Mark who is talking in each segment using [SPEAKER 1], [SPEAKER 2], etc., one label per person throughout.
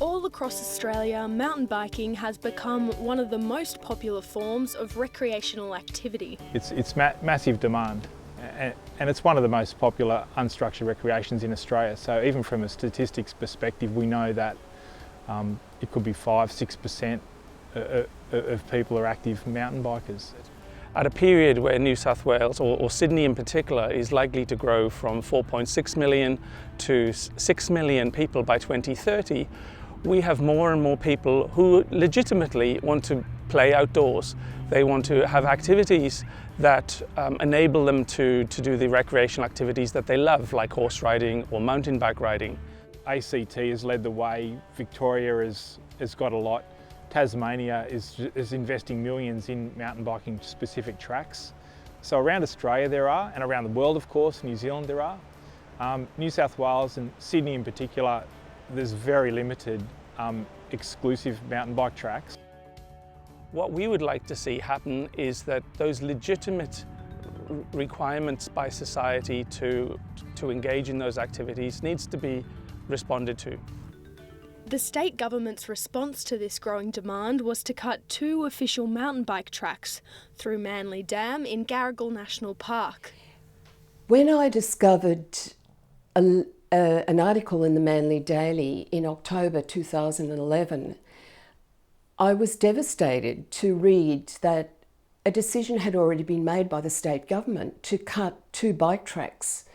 [SPEAKER 1] All across Australia, mountain biking has become one of the most popular forms of recreational activity.
[SPEAKER 2] It's massive demand, and it's one of the most popular unstructured recreations in Australia. So even from a statistics perspective, we know that it could be 5–6% of people are active mountain bikers.
[SPEAKER 3] At a period where New South Wales, or Sydney in particular, is likely to grow from 4.6 million to 6 million people by 2030, we have more and more people who legitimately want to play outdoors. They want to have activities that enable them to do the recreational activities that they love, like horse riding or mountain bike riding.
[SPEAKER 2] ACT has led the way, Victoria has got a lot, Tasmania is investing millions in mountain biking specific tracks. So around Australia there are, and around the world of course, New Zealand there are. New South Wales and Sydney in particular, there's very limited exclusive mountain bike tracks.
[SPEAKER 3] What we would like to see happen is that those legitimate requirements by society to engage in those activities needs to be responded to.
[SPEAKER 1] The state government's response to this growing demand was to cut 2 official mountain bike tracks through Manly Dam in Garigal National Park.
[SPEAKER 4] When I discovered an article in the Manly Daily in October 2011, I was devastated to read that a decision had already been made by the state government to cut 2 bike tracks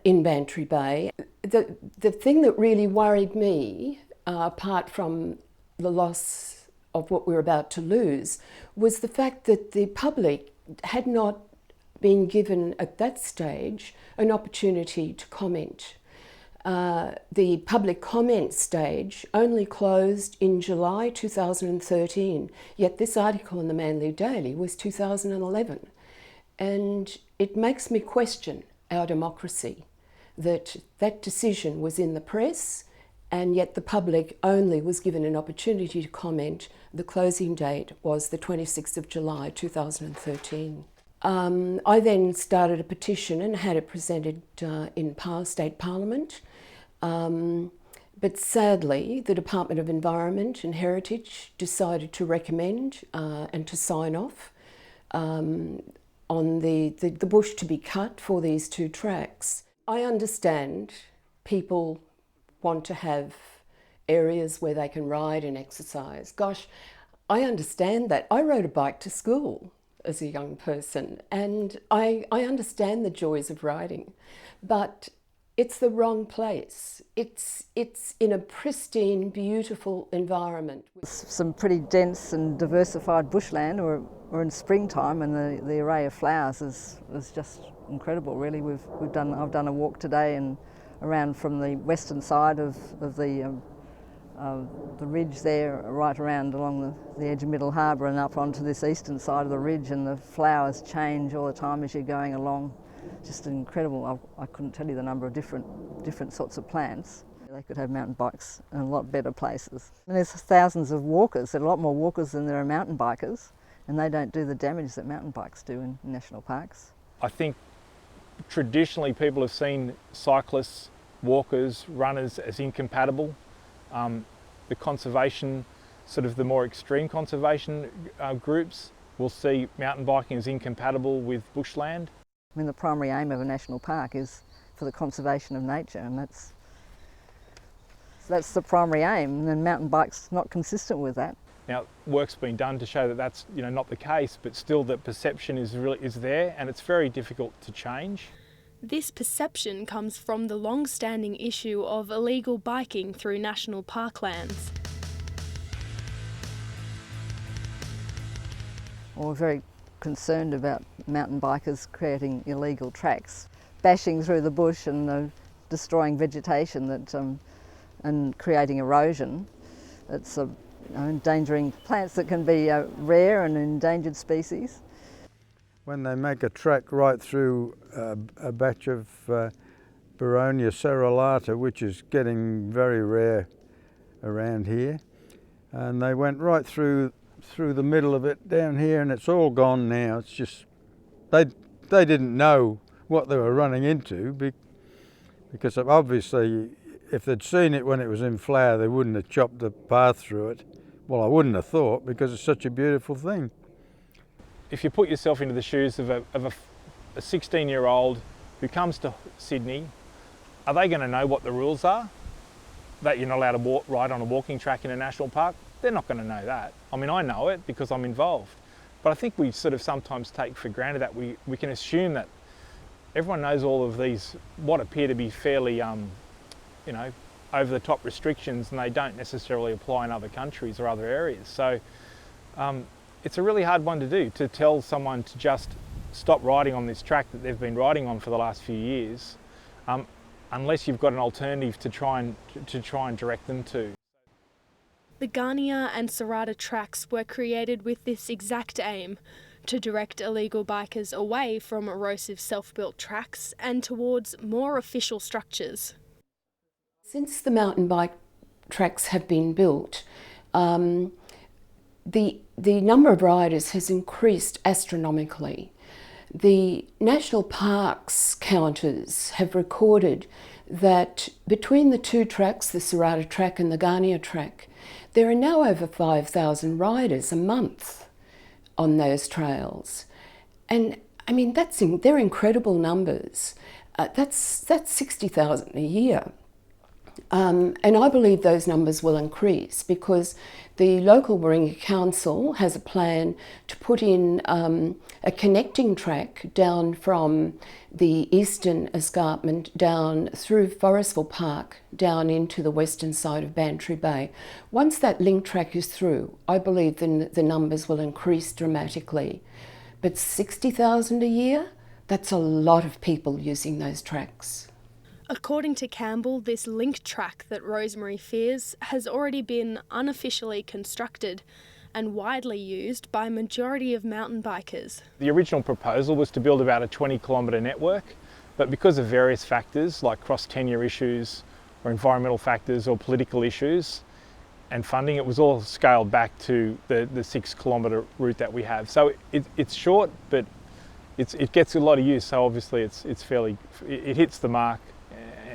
[SPEAKER 4] in Bantry Bay. The thing that really worried me, apart from the loss of what we were about to lose, was the fact that the public had not been given at that stage an opportunity to comment. The public comment stage only closed in July 2013, yet this article in the Manly Daily was 2011. And it makes me question our democracy, that decision was in the press and yet the public only was given an opportunity to comment. The closing date was the 26th of July 2013. I then started a petition and had it presented in State Parliament. But sadly, the Department of Environment and Heritage decided to recommend and to sign off on the bush to be cut for these 2 tracks. I understand people want to have areas where they can ride and exercise. Gosh, I understand that. I rode a bike to school as a young person, and I understand the joys of riding, but it's the wrong place. It's in a pristine, beautiful environment.
[SPEAKER 5] Some pretty dense and diversified bushland, or in springtime, and the array of flowers is just incredible. Really, I've done a walk today and around from the western side of the ridge there, right around along the edge of Middle Harbour and up onto this eastern side of the ridge, and the flowers change all the time as you're going along. Just incredible. I couldn't tell you the number of different sorts of plants. They could have mountain bikes in a lot better places. And there's thousands of walkers. There are a lot more walkers than there are mountain bikers, and they don't do the damage that mountain bikes do in national parks.
[SPEAKER 2] I think traditionally people have seen cyclists, walkers, runners as incompatible. The conservation, sort of the more extreme conservation groups will see mountain biking as incompatible with bushland.
[SPEAKER 5] I mean, the primary aim of a national park is for the conservation of nature, and that's the primary aim, and mountain bike's not consistent with that.
[SPEAKER 2] Now, work's been done to show that that's not the case, but still that perception is there, and it's very difficult to change.
[SPEAKER 1] This perception comes from the long-standing issue of illegal biking through national parklands.
[SPEAKER 5] Well, we're very concerned about mountain bikers creating illegal tracks, bashing through the bush and destroying vegetation and creating erosion. It's endangering plants that can be rare and endangered species.
[SPEAKER 6] When they make a track right through a batch of Boronia cerulata, which is getting very rare around here, and they went right through the middle of it down here, and it's all gone now. It's just they didn't know what they were running into, because obviously if they'd seen it when it was in flower, they wouldn't have chopped the path through it. Well, I wouldn't have thought, because it's such a beautiful thing.
[SPEAKER 2] If you put yourself into the shoes of a 16-year-old who comes to Sydney, are they going to know what the rules are? That you're not allowed to ride on a walking track in a national park? They're not going to know that. I mean, I know it because I'm involved. But I think we sort of sometimes take for granted that we can assume that everyone knows all of these, what appear to be fairly, over-the-top restrictions, and they don't necessarily apply in other countries or other areas. So it's a really hard one to do, to tell someone to just stop riding on this track that they've been riding on for the last few years, unless you've got an alternative to try and direct them to.
[SPEAKER 1] The Gania and Serrata tracks were created with this exact aim, to direct illegal bikers away from erosive self-built tracks and towards more official structures.
[SPEAKER 4] Since the mountain bike tracks have been built, the number of riders has increased astronomically. The national parks counters have recorded that between the two tracks, the Serrata track and the Gania track, there are now over 5,000 riders a month on those trails. And I mean, they're incredible numbers. That's 60,000 a year. And I believe those numbers will increase, because the local Warringah Council has a plan to put in a connecting track down from the eastern escarpment down through Forestville Park down into the western side of Bantry Bay. Once that link track is through, I believe the numbers will increase dramatically. But 60,000 a year, that's a lot of people using those tracks.
[SPEAKER 1] According to Campbell, this link track that Rosemary fears has already been unofficially constructed and widely used by a majority of mountain bikers.
[SPEAKER 2] The original proposal was to build about a 20-kilometre network, but because of various factors like cross-tenure issues or environmental factors or political issues and funding, it was all scaled back to the 6-kilometre route that we have. So it's short, but it gets a lot of use, so obviously it hits the mark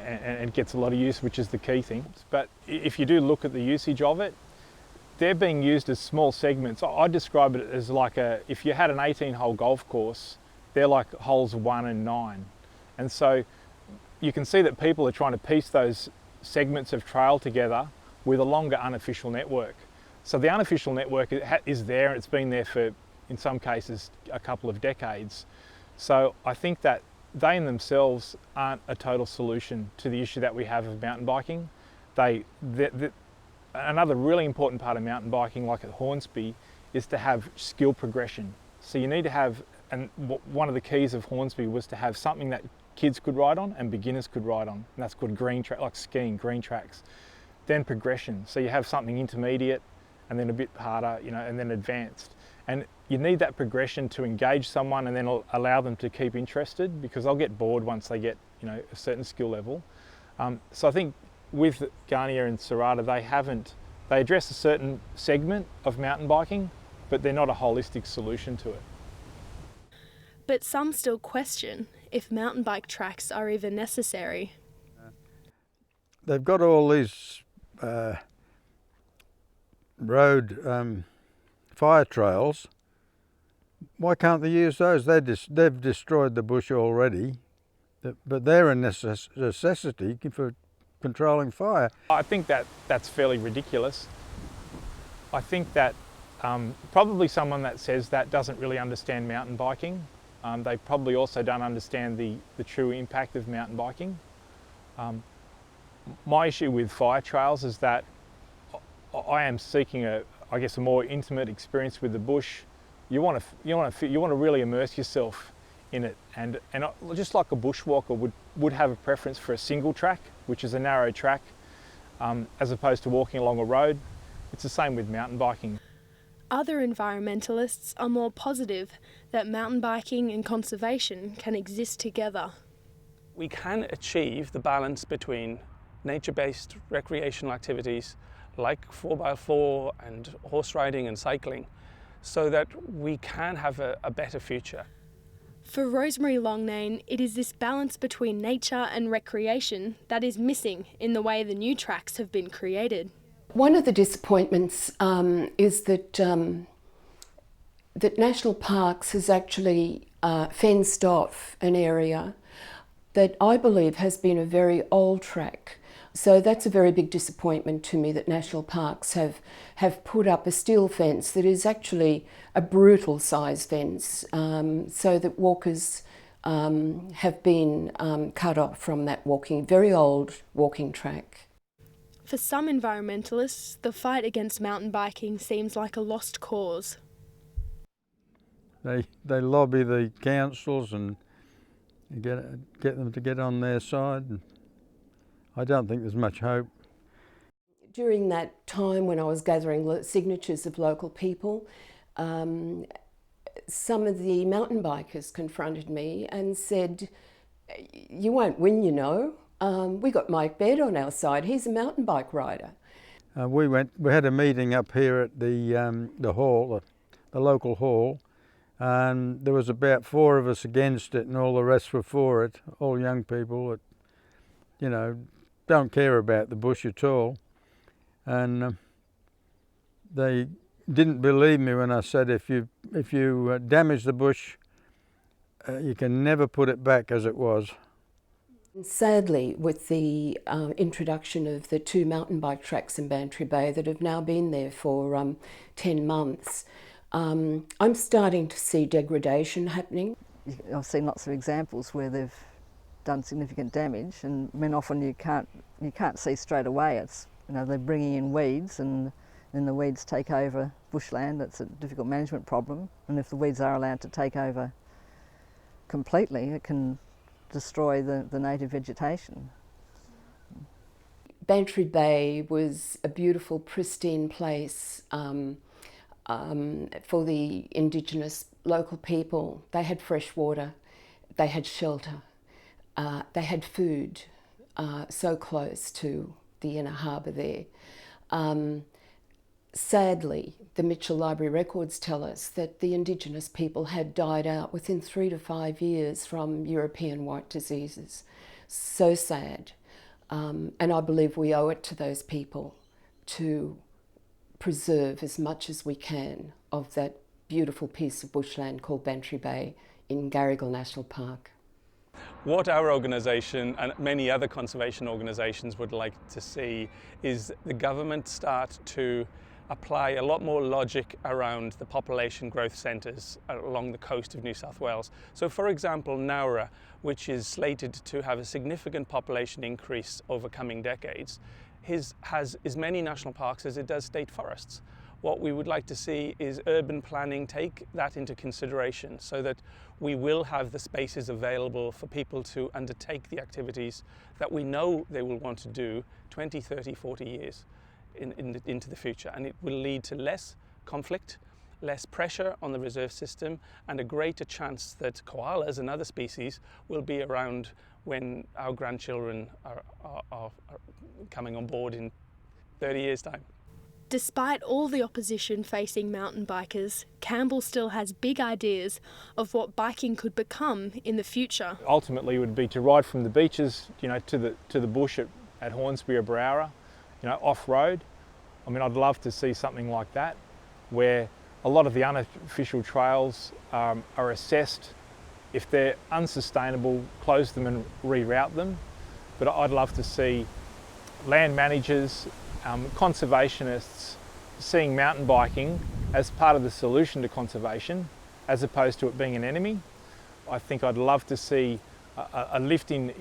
[SPEAKER 2] and gets a lot of use, which is the key thing. But if you do look at the usage of it, they're being used as small segments. I describe it as like if you had an 18-hole golf course, they're like holes 1 and 9. And so you can see that people are trying to piece those segments of trail together with a longer unofficial network. So the unofficial network is there, and it's been there for, in some cases, a couple of decades. So I think that they in themselves aren't a total solution to the issue that we have of mountain biking. Another really important part of mountain biking, like at Hornsby, is to have skill progression. So you need to have, and one of the keys of Hornsby was to have something that kids could ride on and beginners could ride on, and that's called green track, like skiing, green tracks. Then progression, so you have something intermediate, and then a bit harder, and then advanced. And you need that progression to engage someone and then allow them to keep interested, because they'll get bored once they get, a certain skill level. So I think with Gania and Serrata, they address a certain segment of mountain biking, but they're not a holistic solution to it.
[SPEAKER 1] But some still question if mountain bike tracks are even necessary.
[SPEAKER 6] They've got all these road fire trails. Why can't they use those? They've destroyed the bush already, but they're a necessity for controlling fire.
[SPEAKER 2] I think that's fairly ridiculous. I think that probably someone that says that doesn't really understand mountain biking. They probably also don't understand the true impact of mountain biking. My issue with fire trails is that I am seeking a more intimate experience with the bush. You want to really immerse yourself in it, and just like a bushwalker would have a preference for a single track, which is a narrow track, as opposed to walking along a road. It's the same with mountain biking.
[SPEAKER 1] Other environmentalists are more positive that mountain biking and conservation can exist together.
[SPEAKER 3] We can achieve the balance between nature-based recreational activities like 4x4 and horse riding and cycling, so that we can have a better future.
[SPEAKER 1] For Rosemary Longnane, it is this balance between nature and recreation that is missing in the way the new tracks have been created.
[SPEAKER 4] One of the disappointments is that that National Parks has actually fenced off an area that I believe has been a very old track. So that's a very big disappointment to me, that National Parks have put up a steel fence that is actually a brutal size fence, so that walkers have been cut off from that very old walking track.
[SPEAKER 1] For some environmentalists, the fight against mountain biking seems like a lost cause.
[SPEAKER 6] They lobby the councils and get them to get on their side. I don't think there's much hope.
[SPEAKER 4] During that time when I was gathering signatures of local people, some of the mountain bikers confronted me and said, "You won't win, you know. We got Mike Baird on our side. He's a mountain bike rider."
[SPEAKER 6] We had a meeting up here at the hall, the local hall, and there was about 4 of us against it, and all the rest were for it. All young people that, you know, don't care about the bush at all, and they didn't believe me when I said if you damage the bush, you can never put it back as it was.
[SPEAKER 4] Sadly, with the introduction of the 2 mountain bike tracks in Bantry Bay that have now been there for 10 months, I'm starting to see degradation happening.
[SPEAKER 5] I've seen lots of examples where they've done significant damage, and I mean, often you can't see straight away. It's, you know, they're bringing in weeds, and then the weeds take over bushland. That's a difficult management problem, and if the weeds are allowed to take over completely, it can destroy the native vegetation.
[SPEAKER 4] Bantry Bay was a beautiful, pristine place for the Indigenous local people. They had fresh water, they had shelter, they had food, so close to the inner harbour there. Sadly, the Mitchell Library records tell us that the Indigenous people had died out within 3 to 5 years from European white diseases. So sad. And I believe we owe it to those people to preserve as much as we can of that beautiful piece of bushland called Bantry Bay in Garrigal National Park.
[SPEAKER 3] What our organisation and many other conservation organisations would like to see is the government start to apply a lot more logic around the population growth centres along the coast of New South Wales. So for example, Nowra, which is slated to have a significant population increase over coming decades, has as many national parks as it does state forests. What we would like to see is urban planning take that into consideration, so that we will have the spaces available for people to undertake the activities that we know they will want to do 20, 30, 40 years into the future. And it will lead to less conflict, less pressure on the reserve system, and a greater chance that koalas and other species will be around when our grandchildren are coming on board in 30 years' time.
[SPEAKER 1] Despite all the opposition facing mountain bikers, Campbell still has big ideas of what biking could become in the future.
[SPEAKER 2] Ultimately, it would be to ride from the beaches, you know, to the bush at Hornsby or Browra, you know, off-road. I mean, I'd love to see something like that, where a lot of the unofficial trails are assessed. If they're unsustainable, close them and reroute them. But I'd love to see land managers, conservationists seeing mountain biking as part of the solution to conservation, as opposed to it being an enemy. I think I'd love to see a lift in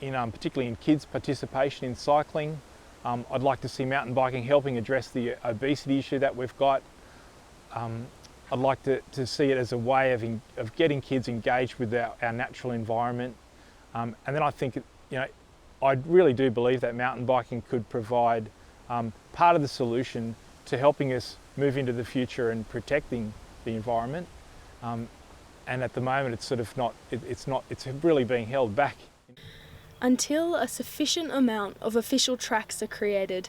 [SPEAKER 2] particularly in kids' participation in cycling. I'd like to see mountain biking helping address the obesity issue that we've got. I'd like to see it as a way of getting kids engaged with our natural environment. And then I think, you know, I really do believe that mountain biking could provide part of the solution to helping us move into the future and protecting the environment. And at the moment, it's sort of not, it's really being held back.
[SPEAKER 1] Until a sufficient amount of official tracks are created,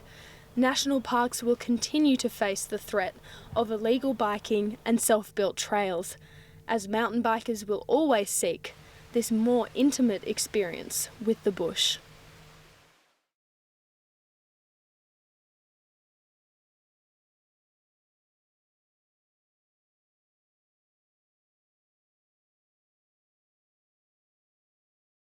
[SPEAKER 1] national parks will continue to face the threat of illegal biking and self-built trails, as mountain bikers will always seek this more intimate experience with the bush.